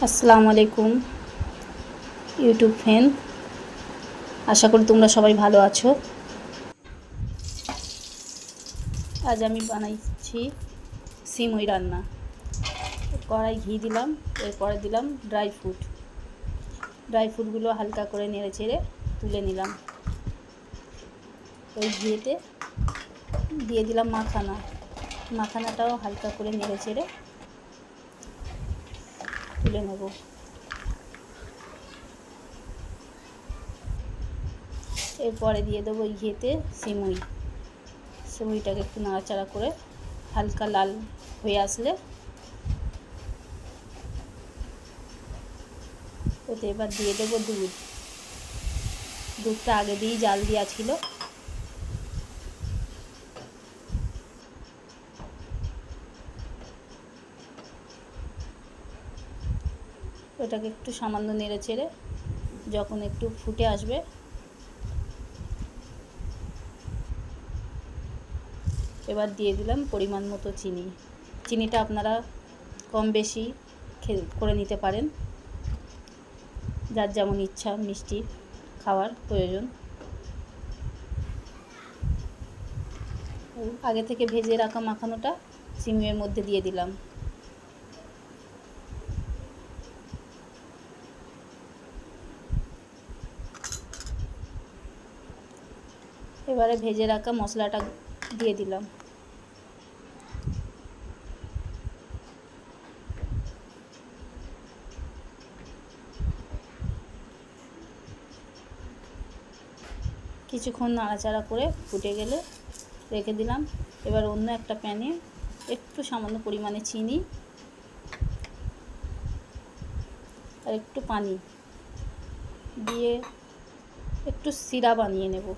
আসসালামু আলাইকুম YouTube friend, আশা করি তোমরা সবাই ভালো আছো। আজ আমি বানাইছি সিমই রান্না। কড়াই ঘি দিলাম, এরপরে দিলাম ড্রাই ফ্রুটগুলো হালকা করে নেড়ে চেড়ে তুলে নিলাম। ওই ঘিয়েতে দিয়ে দিলাম মাখানাটাও হালকা করে নেড়ে চেড়ে তুলে নেব। এরপরে দিয়ে দেবো ওই ঘিয়েতে সিমুইটাকে একটু নাড়াচাড়া করে হালকা লাল হয়ে আসলে ওতে এবার দিয়ে দেবো দুধটা আগে দিয়েই জাল দেওয়া ছিল। ওটাকে একটু সামান্য নেড়ে চেড়ে যখন একটু ফুটে আসবে এবার দিয়ে দিলাম পরিমাণ মতো চিনিটা আপনারা কম বেশি করে নিতে পারেন, যার যেমন ইচ্ছা মিষ্টি খাওয়ার প্রয়োজন। আগে থেকে ভেজে রাখা মাখানোটা সিমের মধ্যে দিয়ে দিলাম। এবারে ভেজে রাখা মশলাটা দিয়ে দিলাম। কিছুক্ষণ নাড়াচাড়া করে ফুটে গেলে রেখে দিলাম। এবার অন্য একটা প্যানে একটু সামান্য পরিমাণে চিনি আর একটু পানি দিয়ে একটু সিরা বানিয়ে নেব।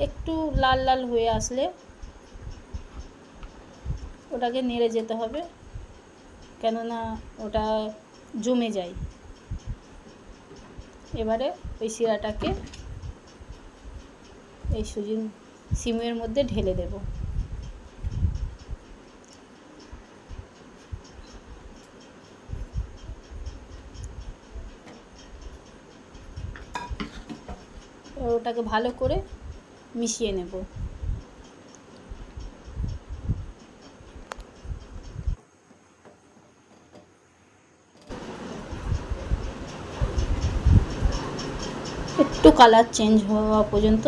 একটু লাল লাল হয়ে আসলে ওটাকে নেড়ে যেতে হবে, কেননা ওটা জমে যায়। এবারে ওই সিরাটাকে এই সিমের মধ্যে ঢেলে দেব। ওটাকে ভালো করে মিশিয়ে নেব। একটু কালার চেঞ্জ হওয়া পর্যন্ত